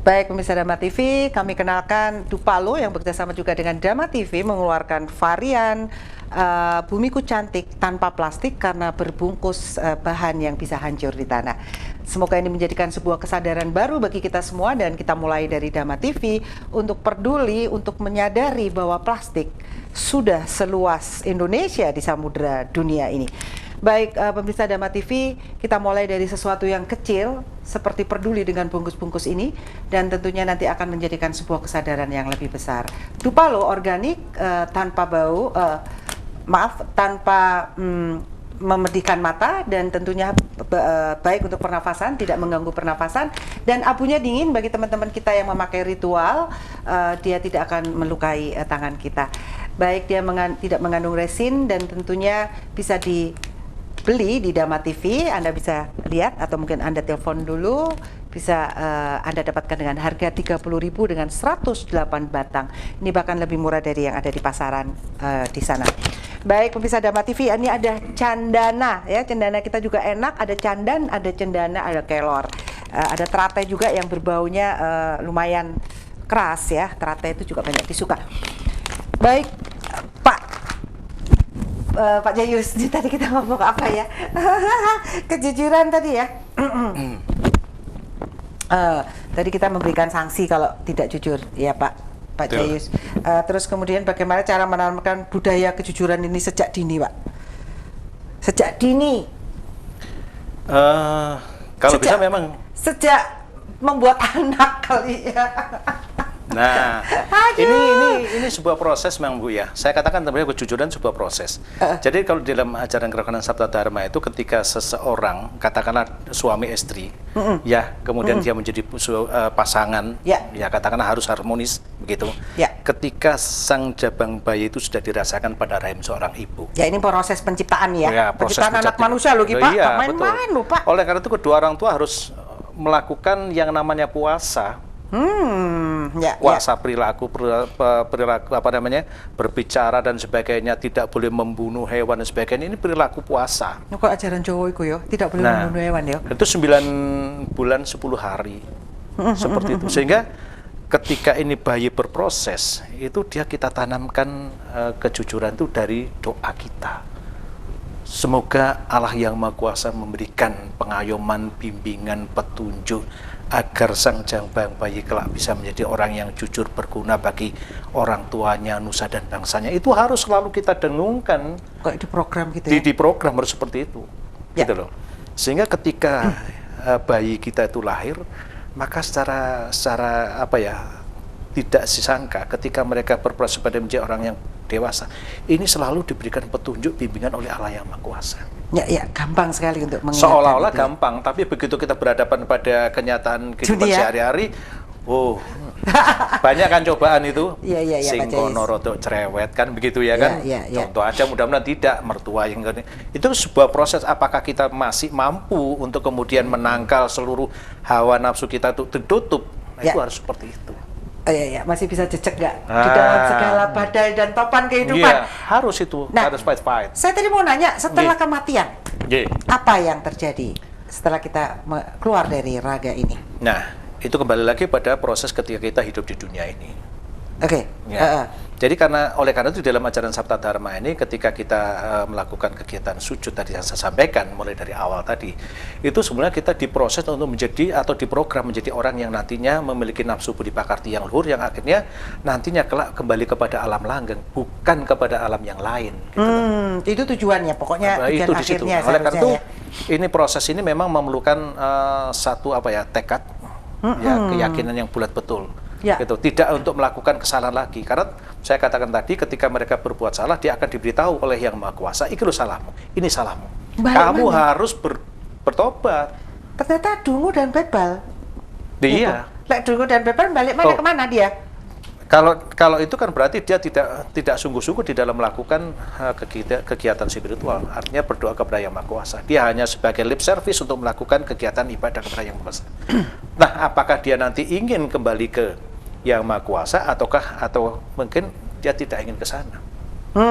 Baik pemirsa Dhamma TV, kami kenalkan Dupalo yang bekerjasama juga dengan Dhamma TV mengeluarkan varian Bumiku Cantik tanpa plastik karena berbungkus bahan yang bisa hancur di tanah. Semoga ini menjadikan sebuah kesadaran baru bagi kita semua dan kita mulai dari Dhamma TV untuk peduli, untuk menyadari bahwa plastik sudah seluas Indonesia di samudera dunia ini. Baik pemirsa Dhamma TV, kita mulai dari sesuatu yang kecil seperti peduli dengan bungkus-bungkus ini dan tentunya nanti akan menjadikan sebuah kesadaran yang lebih besar. Dupalo organik tanpa bau, tanpa memedihkan mata dan tentunya baik untuk pernafasan, tidak mengganggu pernafasan dan abunya dingin bagi teman-teman kita yang memakai ritual, dia tidak akan melukai tangan kita. Baik dia tidak mengandung resin dan tentunya bisa dibeli di Dhamma TV, Anda bisa lihat atau mungkin Anda telepon dulu, bisa Anda dapatkan dengan harga 30.000 dengan 108 batang. Ini bahkan lebih murah dari yang ada di pasaran di sana. Baik pemirsa Dhamma TV, ini ada candana ya, cendana kita juga enak, ada candan, ada cendana, ada kelor. Ada teratai juga yang berbaunya lumayan keras ya, teratai itu juga banyak disuka. Baik Pak Jayus, tadi kita ngomong apa ya? Kejujuran tadi ya. Tadi kita memberikan sanksi kalau tidak jujur, ya Pak Jayus. Terus kemudian bagaimana cara menanamkan budaya kejujuran ini sejak dini, Pak? Sejak dini. Kalau bisa memang sejak membuat anak kali ya. Nah, ini sebuah proses memang Bu ya. Saya katakan sebenarnya kejujuran sebuah proses. Jadi kalau dalam ajaran Kerohanian Sabta Dharma itu ketika seseorang, katakanlah suami istri, ya, kemudian dia menjadi pasangan, ya katakanlah harus harmonis begitu. Ketika sang jabang bayi itu sudah dirasakan pada rahim seorang ibu. Ya ini proses penciptaan ya. Penciptaan anak manusia loh, Pak. Iya, main-main loh, Pak. Oleh karena itu kedua orang tua harus melakukan yang namanya puasa. Puasa perilaku apa namanya, berbicara dan sebagainya, tidak boleh membunuh hewan dan sebagainya, ini perilaku puasa. Kok ajaran Jawa itu ya, tidak boleh membunuh hewan ya. Itu 9 bulan 10 hari seperti itu, sehingga ketika ini bayi berproses itu kita tanamkan kejujuran itu dari doa kita. Semoga Allah yang Maha Kuasa memberikan pengayoman, bimbingan, petunjuk agar sang jabang bayi kelak bisa menjadi orang yang jujur, berguna bagi orang tuanya, nusa dan bangsanya. Itu harus selalu kita dengungkan. Kok di program gitu ya? Di program harus seperti itu, gitu loh. Sehingga ketika bayi kita itu lahir, maka secara apa ya, tidak disangka ketika mereka berproses pada menjadi orang yang dewasa, ini selalu diberikan petunjuk, bimbingan oleh Allah yang Maha Kuasa. Ya, gampang sekali untuk mengingatkan. Seolah-olah gampang, tapi begitu kita berhadapan pada kenyataan kehidupan sehari-hari, banyak kan cobaan itu. Singkono rodok cerewet kan begitu ya kan. Contoh aja, mudah-mudahan tidak mertua yang itu sebuah proses. Apakah kita masih mampu untuk kemudian menangkal seluruh hawa nafsu kita itu ditutup? Itu harus seperti itu. Masih bisa jejak nggak di dalam segala badai dan topan kehidupan? Harus itu, harus fight. Saya tadi mau nanya, setelah kematian, apa yang terjadi setelah kita keluar dari raga ini? Nah, itu kembali lagi pada proses ketika kita hidup di dunia ini. Jadi oleh karena itu dalam ajaran Sabta Dharma ini, ketika kita melakukan kegiatan sujud tadi yang saya sampaikan mulai dari awal tadi, itu sebenarnya kita diproses untuk menjadi atau diprogram menjadi orang yang nantinya memiliki nafsu budi pakarti yang luhur, yang akhirnya nantinya kelak kembali kepada alam langgeng, bukan kepada alam yang lain. Itu tujuannya, pokoknya itu di situ. Oleh karena itu, ini proses ini memang memerlukan satu tekad, keyakinan yang bulat betul. Gitu. Tidak untuk melakukan kesalahan lagi, karena saya katakan tadi ketika mereka berbuat salah, dia akan diberitahu oleh yang Maha Kuasa, ini salahmu, ini salahmu, kamu harus bertobat. Ternyata dungu dan bebal. Iya. Lek dungu dan bebal balik mana kemana dia? Kalau itu kan berarti dia tidak sungguh-sungguh di dalam melakukan kegiatan spiritual, artinya berdoa kepada yang Maha Kuasa. Dia hanya sebagai lip service untuk melakukan kegiatan ibadah kepada yang Maha Kuasa. Nah, apakah dia nanti ingin kembali ke yang Maha Kuasa atau mungkin dia tidak ingin ke sana?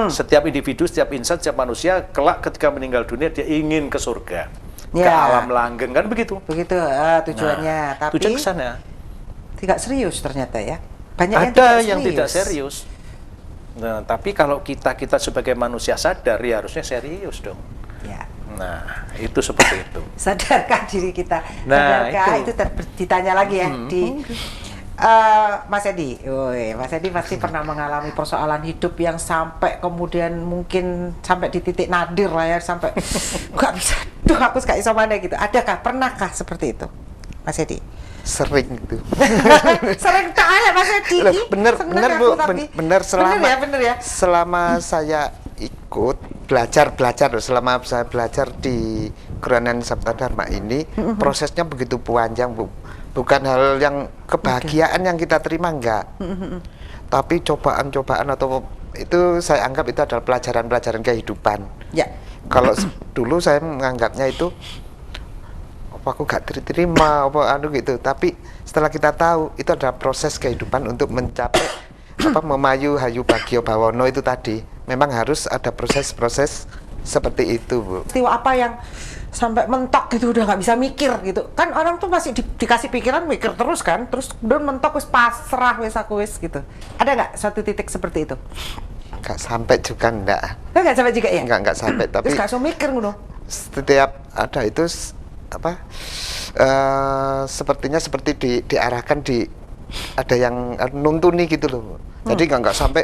Setiap individu, setiap insan, setiap manusia kelak ketika meninggal dunia dia ingin ke surga, ke alam langgeng, kan begitu? Begitu tujuannya. Tapi tujuan ke sana. tidak serius ternyata ya. Banyak Ada yang tidak serius. Nah, tapi kalau kita sebagai manusia sadar, ya harusnya serius dong. Ya. Nah, itu seperti itu. Sadarkah diri kita? Nah, Sadarkah itu. ditanya lagi ya di Mas Edi. Mas Edi pasti pernah mengalami persoalan hidup yang sampai kemudian mungkin sampai di titik nadir lah ya, sampai nggak bisa, duh aku gak iso mana gitu. Adakah, pernahkah seperti itu, Mas Edi? Sering itu. Sering tak ada Mas Edi. Bener Bu, bener bener ya. Selama saya ikut belajar loh, selama saya belajar di Keruanan Sabta Dharma ini, prosesnya begitu panjang Bu. Bukan hal yang kebahagiaan yang kita terima, enggak. Tapi cobaan-cobaan atau itu saya anggap itu adalah pelajaran-pelajaran kehidupan. Ya. Kalau dulu saya menganggapnya itu apa aku gak terima apa gitu, tapi setelah kita tahu itu adalah proses kehidupan untuk mencapai memayu hayu bagyo bawono itu tadi. Memang harus ada proses-proses seperti itu, Bu. Peristiwa apa yang sampai mentok gitu, udah nggak bisa mikir gitu kan, orang tuh masih dikasih pikiran mikir terus kan, terus udah mentok, wis pasrah, wis aku wis gitu. Ada nggak suatu titik seperti itu? Nggak sampai juga, enggak. Nggak sampai juga ya? Nggak sampai, tapi terus nggak so mikir ngono. Setiap ada itu sepertinya seperti diarahkan, ada yang nuntuni gitu loh. Jadi nggak sampai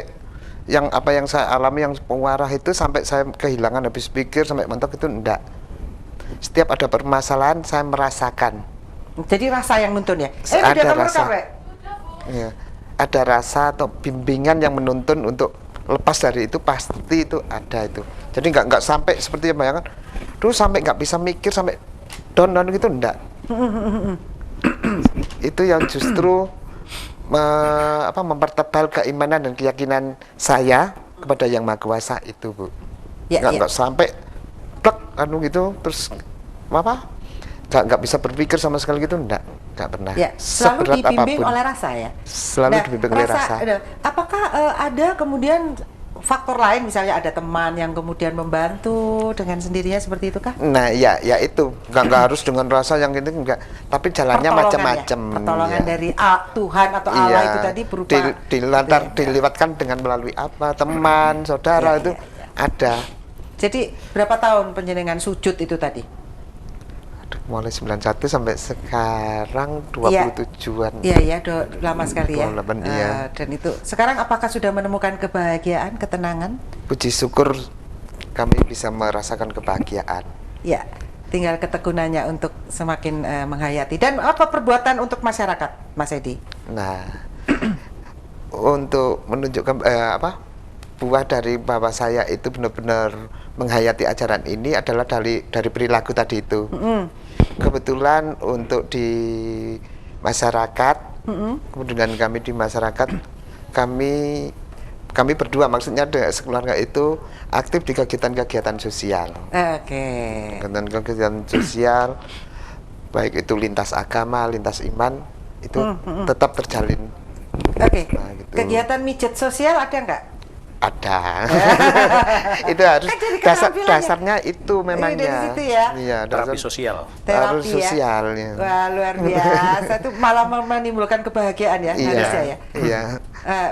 yang apa yang saya alami, yang pengarah itu sampai saya kehilangan habis pikir sampai mentok, itu enggak. Setiap ada permasalahan saya merasakan. Jadi rasa yang nuntun ya? Ada rasa. Ya, ada rasa atau bimbingan yang menuntun untuk lepas dari itu, pasti itu ada itu. Jadi nggak sampai seperti yang bayangan, terus sampai nggak bisa mikir, sampai down gitu, enggak. Itu yang justru mempertebal keimanan dan keyakinan saya kepada Yang Maha Kuasa itu, Bu. Ya, nggak sampai plek gitu terus nggak bisa berpikir sama sekali gitu, nggak pernah. Ya, selalu seberat dibimbing apapun oleh rasa ya. Selalu dibimbing oleh rasa. Apakah ada kemudian faktor lain, misalnya ada teman yang kemudian membantu dengan sendirinya seperti itu kah? Nah, ya itu nggak harus dengan rasa yang gitu, enggak. Tapi jalannya macam-macam. Ya? Pertolongan dari Tuhan atau Allah itu tadi berupa dilewatkan dengan melalui apa, teman, saudara itu ada. Jadi berapa tahun penjenengan sujud itu tadi? Mulai 91 sampai sekarang 27-an. Iya, lama sekali ya. 28, iya. Dan itu sekarang apakah sudah menemukan kebahagiaan, ketenangan? Puji syukur kami bisa merasakan kebahagiaan. Ya, tinggal ketekunannya untuk semakin menghayati. Dan apa perbuatan untuk masyarakat, Mas Edi? Nah, untuk menunjukkan buah dari bahwa saya itu benar-benar menghayati ajaran ini adalah dari perilaku tadi itu. Kebetulan untuk di masyarakat, kemudian kami di masyarakat, kami berdua, maksudnya sekeluarga itu aktif di kegiatan-kegiatan sosial. Kegiatan sosial, baik itu lintas agama, lintas iman, itu tetap terjalin. Nah, gitu. Kegiatan mijet sosial ada nggak? Ada. Itu harus dasarnya itu memangnya. Dari situ ya. Iya, terapi sosial. Terapi sosial ya. Ya. Wah, luar biasa. Itu malah menimbulkan kebahagiaan ya, manusia ya. Iya.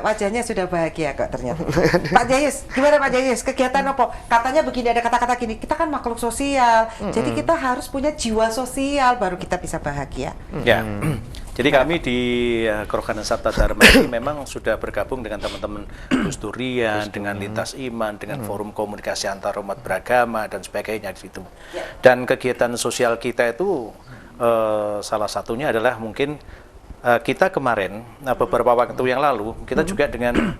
Wajahnya sudah bahagia kok ternyata. Pak Jayus, gimana Pak Jayus? Kegiatan apa? Katanya begini, ada kata-kata gini, kita kan makhluk sosial. Jadi kita harus punya jiwa sosial baru kita bisa bahagia. Ya. Jadi kami di Kerohanian Sabta Dharma ini memang sudah bergabung dengan teman-teman Gus Durian, dengan Lintas Iman, dengan Forum Komunikasi Antar Umat Beragama dan sebagainya di situ. Dan kegiatan sosial kita itu salah satunya adalah mungkin kita kemarin beberapa waktu yang lalu kita juga dengan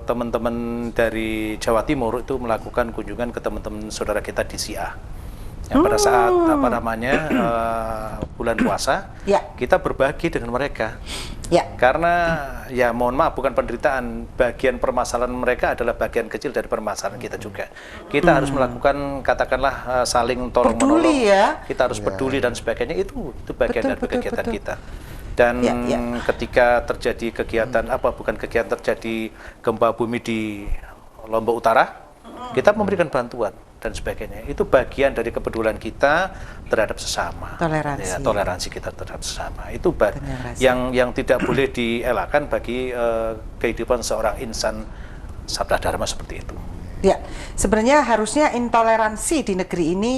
teman-teman dari Jawa Timur itu melakukan kunjungan ke teman-teman saudara kita di Siak. Ya, pada saat bulan puasa, kita berbagi dengan mereka. Karena ya mohon maaf, bukan penderitaan, bagian permasalahan mereka adalah bagian kecil dari permasalahan kita juga. Kita harus melakukan, katakanlah, saling tolong menolong. Kita harus peduli dan sebagainya, itu bagian dari kegiatan kita. Dan ketika terjadi kegiatan terjadi gempa bumi di Lombok Utara, kita memberikan bantuan. dan sebagainya. Itu bagian dari kepedulian kita terhadap sesama. Toleransi. Ya, toleransi kita terhadap sesama. Itu Toleransi. yang tidak boleh dielakkan bagi kehidupan seorang insan sabda dharma seperti itu. Ya, sebenarnya harusnya intoleransi di negeri ini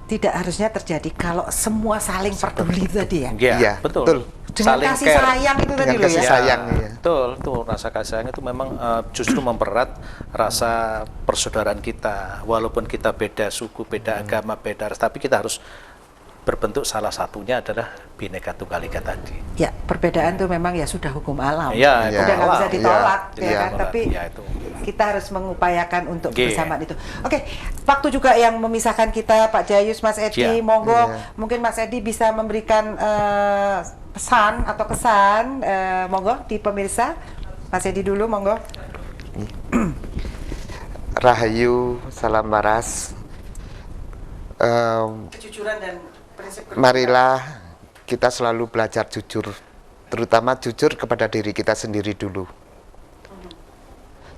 tidak harusnya terjadi kalau semua saling peduli tadi ya. Ya, Iya, betul. betul. Dengan Saling kasih care. sayang itu tadi Dengan loh kasih ya. sayang. Iya. Betul, tuh rasa kasih sayang itu memang justru mempererat rasa persaudaraan kita. Walaupun kita beda suku, beda agama, beda ras, tapi kita harus berbentuk salah satunya adalah Bhinneka Tunggal Ika tadi. Ya, perbedaan tuh memang ya sudah hukum alam. Iya, Iya. Udah nggak bisa alam. ditolak, Iya, ya iya. kan? Tapi Ya, itu. kita harus mengupayakan untuk Oke. bersamaan itu. Oke, waktu juga yang memisahkan kita, Pak Jayus, Mas Edi, Iya. monggo, Iya. mungkin Mas Edi bisa memberikan pesan atau kesan, monggo di pemirsa. Mas Edi dulu, monggo. Rahayu, salam waras. Kejujuran dan prinsip Marilah kita selalu belajar jujur, terutama jujur kepada diri kita sendiri dulu.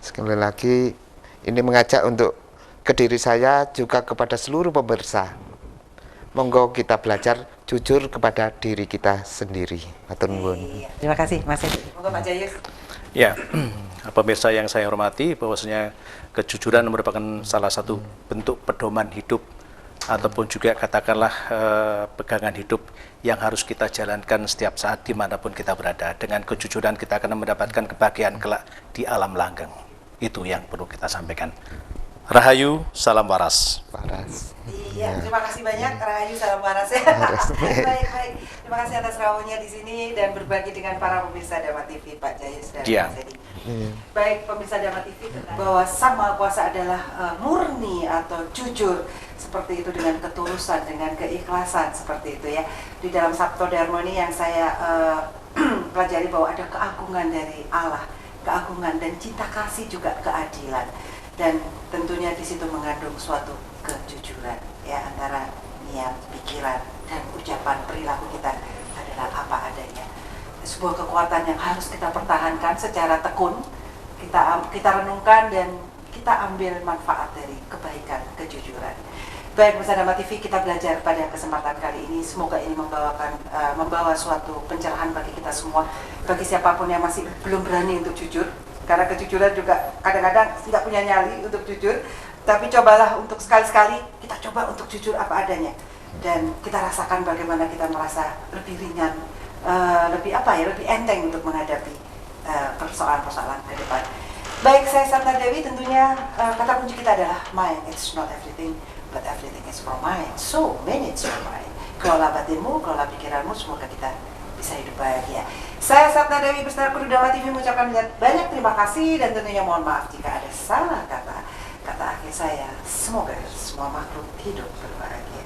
Sekali lagi, ini mengajak untuk ke diri saya juga kepada seluruh pemirsa. Monggo kita belajar jujur kepada diri kita sendiri. Matur nuwun. Iya, terima kasih, Mas Edi. Monggo, Pak Jayus. Ya, pemirsa yang saya hormati, bahwasanya kejujuran merupakan salah satu bentuk pedoman hidup ataupun juga katakanlah pegangan hidup yang harus kita jalankan setiap saat dimanapun kita berada. Dengan kejujuran kita akan mendapatkan kebahagiaan kelak di alam langgeng. Itu yang perlu kita sampaikan. Rahayu, salam waras. Waras. Iya, terima kasih banyak Rahayu, salam waras ya. Baik. Terima kasih atas rawuhnya di sini dan berbagi dengan para pemirsa Dharma TV, Pak Jayus dan Iya. Mas Edi. Baik pemirsa Dharma TV, bahwa Sang Maha Kuasa adalah murni atau jujur, seperti itu, dengan ketulusan, dengan keikhlasan, seperti itu ya. Di dalam Sabto Dharma ini yang saya pelajari bahwa ada keagungan dari Allah, keagungan dan cinta kasih, juga keadilan. Dan tentunya di situ mengandung suatu kejujuran ya, antara niat, pikiran, dan ucapan perilaku kita adalah apa adanya. Sebuah kekuatan yang harus kita pertahankan secara tekun, kita renungkan dan kita ambil manfaat dari kebaikan, kejujuran. Baik, pemirsa Dharma TV, kita belajar pada kesempatan kali ini. Semoga ini membawa suatu pencerahan bagi kita semua, bagi siapapun yang masih belum berani untuk jujur. Karena kejujuran juga kadang-kadang tidak punya nyali untuk jujur, tapi cobalah untuk sekali-sekali kita coba untuk jujur apa adanya, dan kita rasakan bagaimana kita merasa lebih ringan, lebih enteng untuk menghadapi persoalan-persoalan ke depan. Baik, saya Sabta Dewi, tentunya kata kunci kita adalah mind. It's not everything, but everything is from mind. So many it's from mind. Kelola batinmu, kelola pikiranmu, semoga kita bisa hidup bahagia. Saya Sabta Dewi beserta kru Dharma TV mengucapkan banyak terima kasih dan tentunya mohon maaf jika ada salah kata. Kata akhir saya, semoga semua makhluk hidup berbahagia.